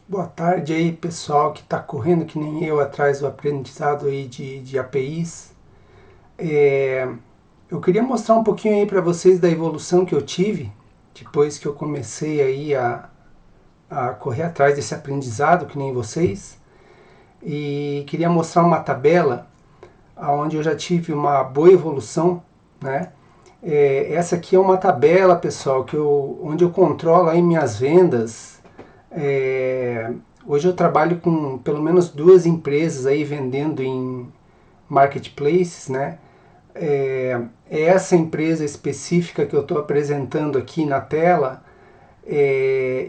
Boa tarde aí, pessoal que está correndo que nem eu atrás do aprendizado aí de APIs. É, eu queria mostrar um pouquinho aí para vocês da evolução que eu tive depois que eu comecei aí a correr atrás desse aprendizado que nem vocês. E queria mostrar uma tabela onde eu já tive uma boa evolução, né? Essa aqui é uma tabela, pessoal, onde eu controlo aí minhas vendas. É, Hoje eu trabalho com pelo menos duas empresas aí vendendo em marketplaces, né? Essa empresa específica que eu estou apresentando aqui na tela,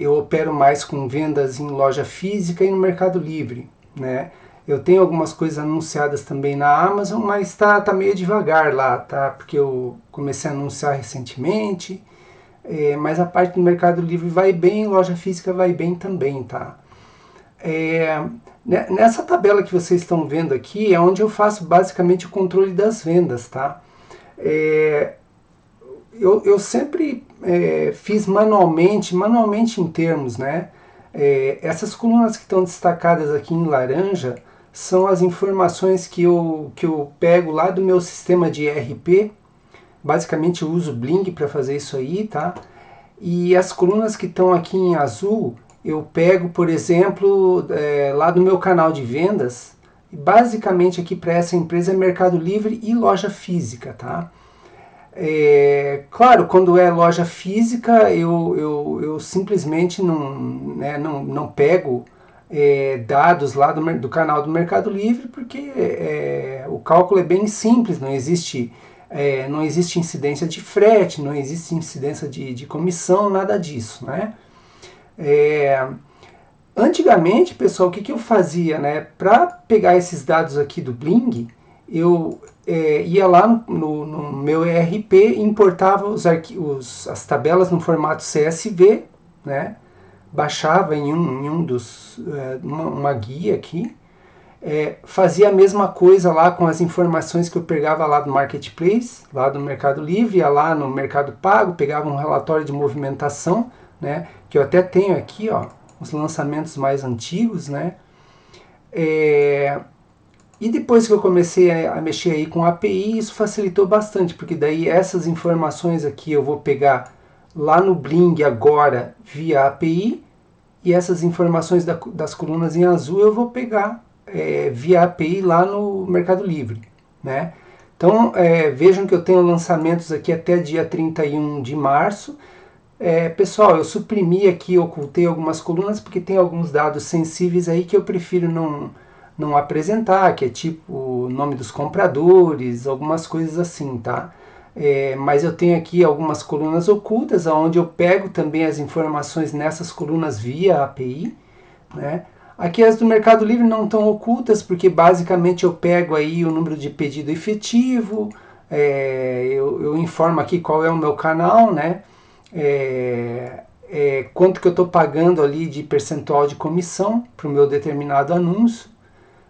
eu opero mais com vendas em loja física e no Mercado Livre, né? Eu tenho algumas coisas anunciadas também na Amazon, mas tá meio devagar lá, tá? Porque eu comecei a anunciar recentemente, mas a parte do Mercado Livre vai bem, loja física vai bem também, tá? É, Nessa tabela que vocês estão vendo aqui é onde eu faço basicamente o controle das vendas, tá? É, eu sempre fiz manualmente em termos, né? Essas colunas que estão destacadas aqui em laranja são as informações que eu pego lá do meu sistema de ERP. Basicamente eu uso o Bling para fazer isso aí, tá? E as colunas que estão aqui em azul, eu pego, por exemplo, lá do meu canal de vendas. Basicamente aqui para essa empresa é Mercado Livre e loja física, tá? Claro, quando é loja física, eu simplesmente não pego dados lá do canal do Mercado Livre, porque o cálculo é bem simples, não existe incidência de frete, não existe incidência de comissão, nada disso, né? É, Antigamente, pessoal, o que eu fazia, né? Para pegar esses dados aqui do Bling, eu ia lá no meu ERP e importava as tabelas no formato CSV, né? Baixava uma guia aqui, fazia a mesma coisa lá com as informações que eu pegava lá do Marketplace, lá do Mercado Livre, ia lá no Mercado Pago, pegava um relatório de movimentação, né? Que eu até tenho aqui, ó, os lançamentos mais antigos, né? É, e depois que eu comecei a mexer aí com a API, isso facilitou bastante, porque daí essas informações aqui eu vou pegar lá no Bling agora via API, e essas informações das colunas em azul eu vou pegar via API lá no Mercado Livre, né? Então vejam que eu tenho lançamentos aqui até dia 31 de março. Pessoal, eu suprimi aqui, ocultei algumas colunas porque tem alguns dados sensíveis aí que eu prefiro não apresentar, que é tipo o nome dos compradores, algumas coisas assim, tá? Mas eu tenho aqui algumas colunas ocultas, onde eu pego também as informações nessas colunas via API, né? Aqui as do Mercado Livre não estão ocultas, porque basicamente eu pego aí o número de pedido efetivo, eu informo aqui qual é o meu canal, né? Quanto que eu estou pagando ali de percentual de comissão para o meu determinado anúncio,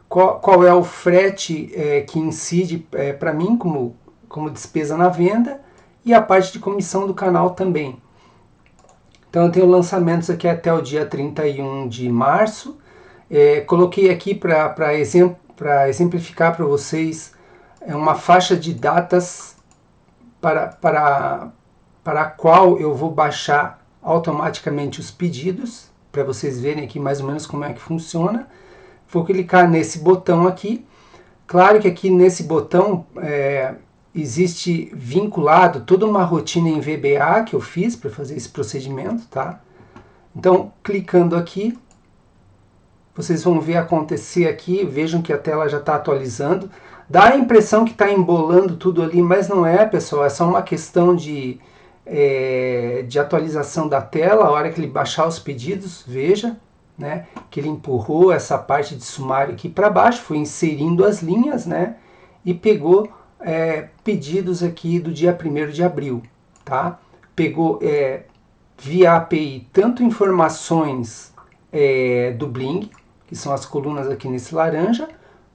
qual é o frete que incide para mim como despesa na venda, e a parte de comissão do canal também. Então eu tenho lançamentos aqui até o dia 31 de março. Coloquei aqui para exemplificar para vocês uma faixa de datas para a qual eu vou baixar automaticamente os pedidos, para vocês verem aqui mais ou menos como é que funciona. Vou clicar nesse botão aqui. Claro que aqui nesse botão existe vinculado toda uma rotina em VBA que eu fiz para fazer esse procedimento, tá? Então, clicando aqui, vocês vão ver acontecer aqui, vejam que a tela já está atualizando. Dá a impressão que está embolando tudo ali, mas não é, pessoal, é só uma questão de atualização da tela. A hora que ele baixar os pedidos, veja, né, que ele empurrou essa parte de sumário aqui para baixo, foi inserindo as linhas, né, e pegou pedidos aqui do dia 1º de abril, tá? Pegou via API tanto informações do Bling, que são as colunas aqui nesse laranja,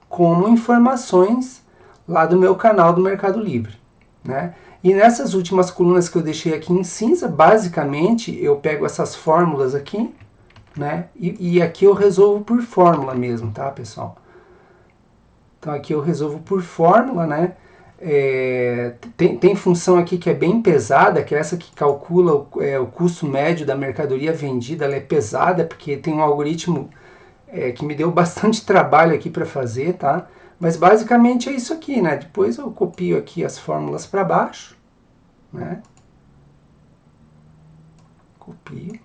como informações lá do meu canal do Mercado Livre, né? E nessas últimas colunas que eu deixei aqui em cinza, basicamente eu pego essas fórmulas aqui, né? E aqui eu resolvo por fórmula mesmo, tá, pessoal? Então aqui eu resolvo por fórmula, né? Tem função aqui que é bem pesada, que é essa que calcula o custo médio da mercadoria vendida. Ela é pesada porque tem um algoritmo que me deu bastante trabalho aqui para fazer, tá? Mas basicamente é isso aqui, né? Depois eu copio aqui as fórmulas para baixo, né? Copio.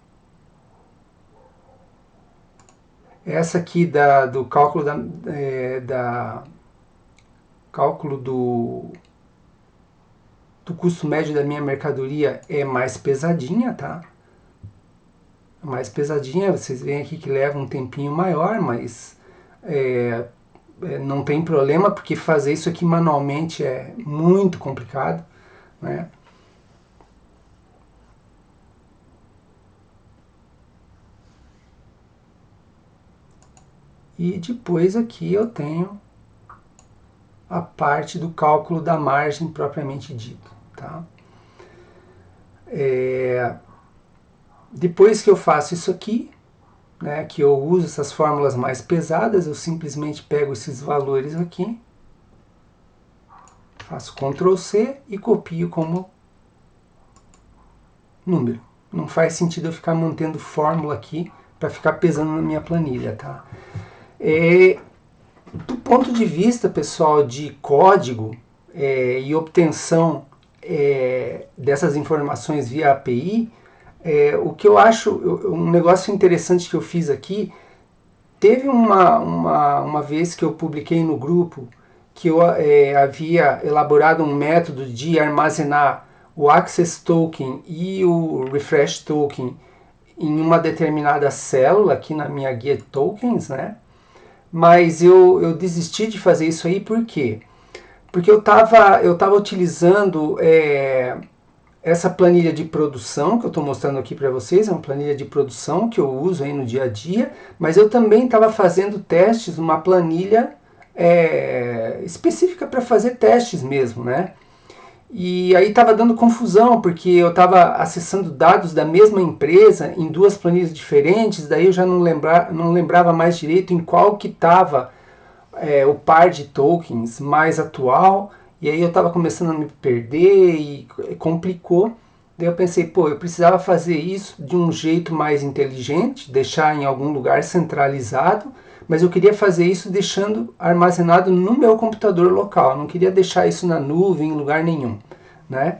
Essa aqui do cálculo cálculo do custo médio da minha mercadoria é mais pesadinha, tá? Mais pesadinha, vocês veem aqui que leva um tempinho maior, mas não tem problema, porque fazer isso aqui manualmente é muito complicado, né? E depois aqui eu tenho a parte do cálculo da margem propriamente dito, tá? Depois que eu faço isso aqui, né, que eu uso essas fórmulas mais pesadas, eu simplesmente pego esses valores aqui, faço Ctrl C e copio como número. Não faz sentido eu ficar mantendo fórmula aqui para ficar pesando na minha planilha, tá? Do ponto de vista, pessoal, de código e obtenção dessas informações via API, o que eu acho, um negócio interessante que eu fiz aqui, teve uma vez que eu publiquei no grupo que eu havia elaborado um método de armazenar o Access Token e o Refresh Token em uma determinada célula aqui na minha guia de tokens, né? Mas eu desisti de fazer isso aí, por quê? Porque eu tava utilizando essa planilha de produção que eu estou mostrando aqui para vocês, é uma planilha de produção que eu uso aí no dia a dia, mas eu também estava fazendo testes numa planilha específica para fazer testes mesmo, né? E aí estava dando confusão, porque eu estava acessando dados da mesma empresa em duas planilhas diferentes, daí eu já não lembrava mais direito em qual que estava o par de tokens mais atual, e aí eu estava começando a me perder e complicou. Daí eu pensei, pô, eu precisava fazer isso de um jeito mais inteligente, deixar em algum lugar centralizado, mas eu queria fazer isso deixando armazenado no meu computador local, eu não queria deixar isso na nuvem, em lugar nenhum, né?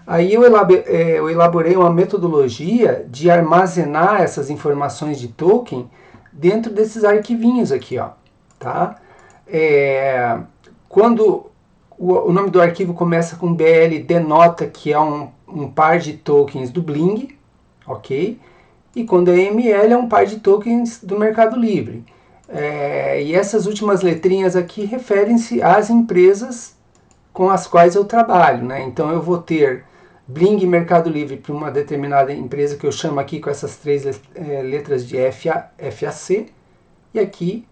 Aí eu elaborei uma metodologia de armazenar essas informações de token dentro desses arquivinhos aqui, ó, tá? Quando o nome do arquivo começa com BL, denota que é um par de tokens do Bling, ok? E quando é ML é um par de tokens do Mercado Livre. E essas últimas letrinhas aqui referem-se às empresas com as quais eu trabalho, né? Então eu vou ter Bling Mercado Livre para uma determinada empresa que eu chamo aqui com essas três letras de FAC, e aqui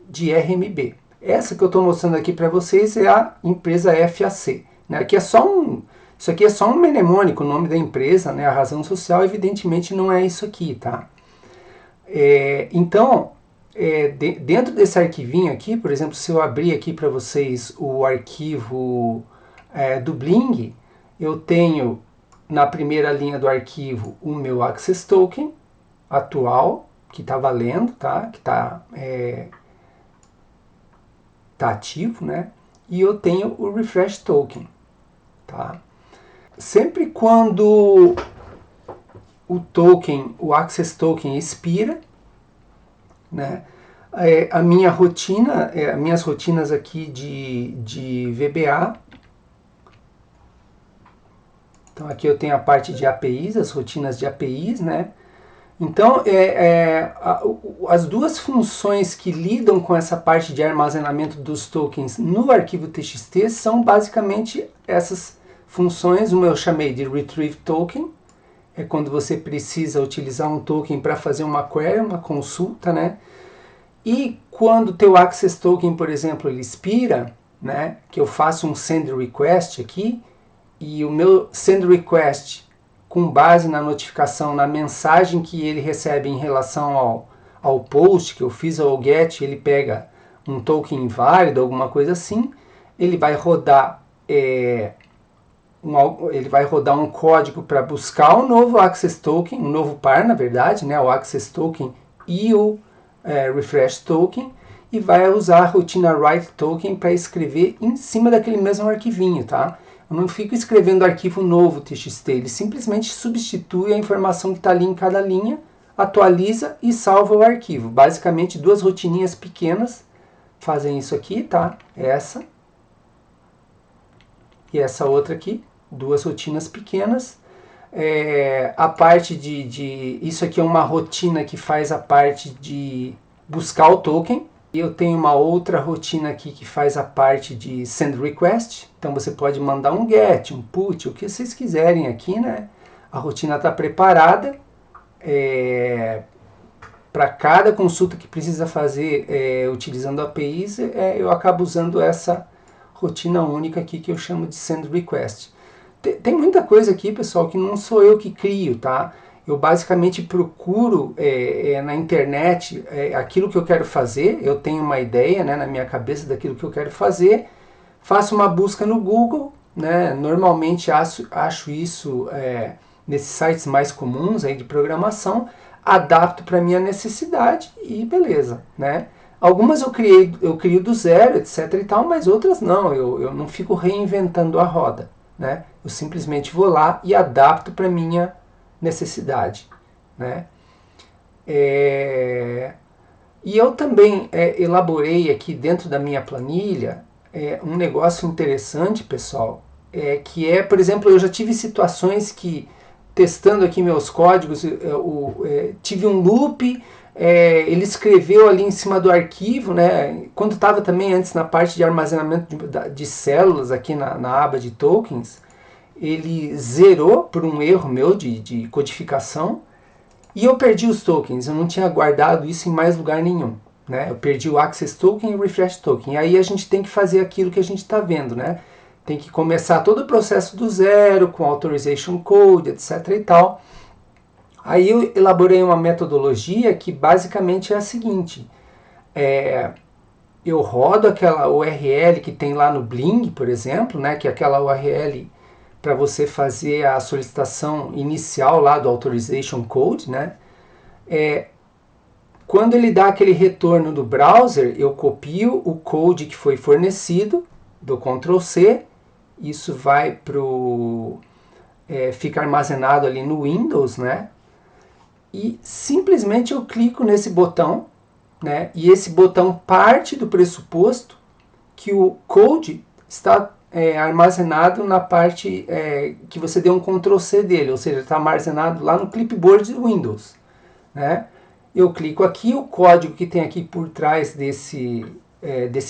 de RMB. Essa que eu estou mostrando aqui para vocês é a empresa FAC. Né? Isso aqui é só um mnemônico, o nome da empresa, né? A razão social evidentemente não é isso aqui, tá? Então, dentro desse arquivinho aqui, por exemplo, se eu abrir aqui para vocês o arquivo do Bling, eu tenho na primeira linha do arquivo o meu Access Token atual, que está valendo, tá? Que está ativo, né? E eu tenho o Refresh Token, tá? Sempre quando o Access Token expira, né? A minha rotina, as minhas rotinas aqui de VBA. Então aqui eu tenho a parte de APIs, as rotinas de APIs, né? Então, as duas funções que lidam com essa parte de armazenamento dos tokens no arquivo TXT são basicamente essas funções. Uma eu chamei de Retrieve Token, é quando você precisa utilizar um token para fazer uma query, uma consulta, né? E quando o teu Access Token, por exemplo, ele expira, né? Que eu faço um Send Request aqui, e o meu Send Request com base na notificação, na mensagem que ele recebe em relação ao post que eu fiz, ao get, ele pega um token inválido, alguma coisa assim, ele vai rodar um código para buscar um novo Access Token, um novo par, na verdade, né, o Access Token e o Refresh Token, e vai usar a rotina Write Token para escrever em cima daquele mesmo arquivinho, tá? Eu não fico escrevendo arquivo novo TXT, ele simplesmente substitui a informação que está ali em cada linha, atualiza e salva o arquivo. Basicamente, duas rotininhas pequenas fazem isso aqui, tá? Essa e essa outra aqui, duas rotinas pequenas. A parte isso aqui é uma rotina que faz a parte de buscar o token. E eu tenho uma outra rotina aqui que faz a parte de send request. Então você pode mandar um get, um put, o que vocês quiserem aqui, né? A rotina está preparada para cada consulta que precisa fazer utilizando APIs. Eu acabo usando essa rotina única aqui que eu chamo de send request. Tem muita coisa aqui, pessoal, que não sou eu que crio, tá? Eu basicamente procuro na internet aquilo que eu quero fazer, eu tenho uma ideia, né, na minha cabeça daquilo que eu quero fazer, faço uma busca no Google, né, normalmente acho isso nesses sites mais comuns aí de programação, adapto para minha necessidade e beleza, né? Algumas eu crio do zero, etc e tal, mas outras não, eu não fico reinventando a roda, né? Eu simplesmente vou lá e adapto para minha necessidade, né? E eu também elaborei aqui dentro da minha planilha um negócio interessante, pessoal, que por exemplo, eu já tive situações que, testando aqui meus códigos, tive um loop, ele escreveu ali em cima do arquivo, né? Quando estava também antes na parte de armazenamento de células aqui na aba de tokens, ele zerou por um erro meu de codificação e eu perdi os tokens. Eu não tinha guardado isso em mais lugar nenhum, né? Eu perdi o Access Token e o Refresh Token. Aí a gente tem que fazer aquilo que a gente está vendo, né? Tem que começar todo o processo do zero, com Authorization Code, etc e tal. Aí eu elaborei uma metodologia que basicamente é a seguinte. Eu rodo aquela URL que tem lá no Bling, por exemplo, né? Que é aquela URL para você fazer a solicitação inicial lá do Authorization Code, né? Quando ele dá aquele retorno do browser, eu copio o code que foi fornecido, do Ctrl C, isso vai fica armazenado ali no Windows, né? E simplesmente eu clico nesse botão, né? E esse botão parte do pressuposto que o code está armazenado na parte que você deu um Ctrl C dele, ou seja, está armazenado lá no clipboard do Windows, né? Eu clico aqui, o código que tem aqui por trás desse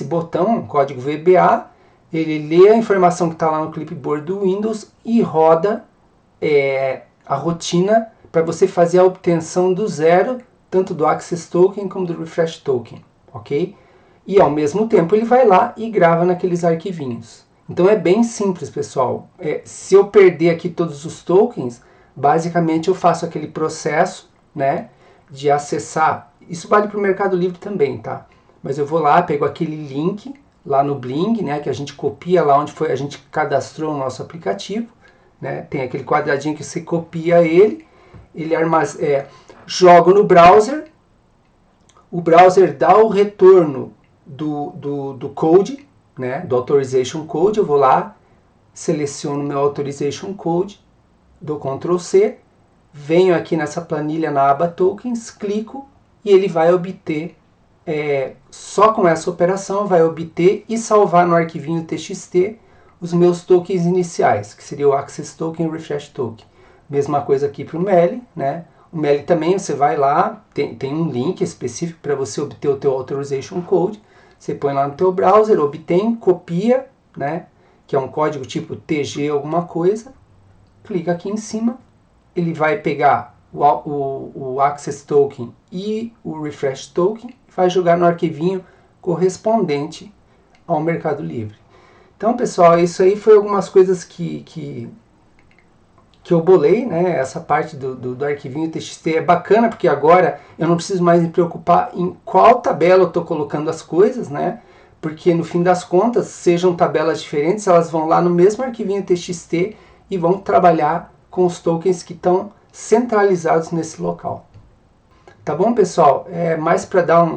botão, código VBA, ele lê a informação que está lá no clipboard do Windows e roda a rotina para você fazer a obtenção do zero, tanto do Access Token como do Refresh Token, ok? E ao mesmo tempo ele vai lá e grava naqueles arquivinhos. Então é bem simples, pessoal. Se eu perder aqui todos os tokens, basicamente eu faço aquele processo, né, de acessar. Isso vale para o Mercado Livre também, tá? Mas eu vou lá, pego aquele link lá no Bling, né, que a gente copia lá onde a gente cadastrou o nosso aplicativo, né? Tem aquele quadradinho que você copia ele joga no browser, o browser dá o retorno do code, né, do Authorization Code, eu vou lá, seleciono meu Authorization Code, dou Ctrl C, venho aqui nessa planilha na aba Tokens, clico e ele vai obter, só com essa operação, vai obter e salvar no arquivinho TXT os meus tokens iniciais, que seria o Access Token e o Refresh Token. Mesma coisa aqui para o Meli, né? O Meli também você vai lá, tem um link específico para você obter o teu Authorization Code, você põe lá no teu browser, obtém, copia, né? Que é um código tipo TG alguma coisa, clica aqui em cima, ele vai pegar o Access Token e o Refresh Token e vai jogar no arquivinho correspondente ao Mercado Livre. Então, pessoal, isso aí foi algumas coisas que que eu bolei, né? Essa parte do arquivinho TXT é bacana, porque agora eu não preciso mais me preocupar em qual tabela eu estou colocando as coisas, né? Porque no fim das contas, sejam tabelas diferentes, elas vão lá no mesmo arquivinho TXT e vão trabalhar com os tokens que estão centralizados nesse local. Tá bom, pessoal? É mais para dar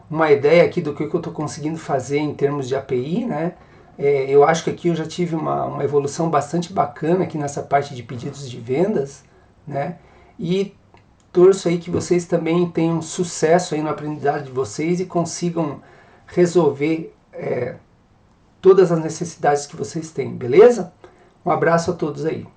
uma ideia aqui do que eu estou conseguindo fazer em termos de API, né? Eu acho que aqui eu já tive uma evolução bastante bacana aqui nessa parte de pedidos de vendas, né? E torço aí que vocês também tenham sucesso aí no aprendizado de vocês e consigam resolver todas as necessidades que vocês têm, beleza? Um abraço a todos aí.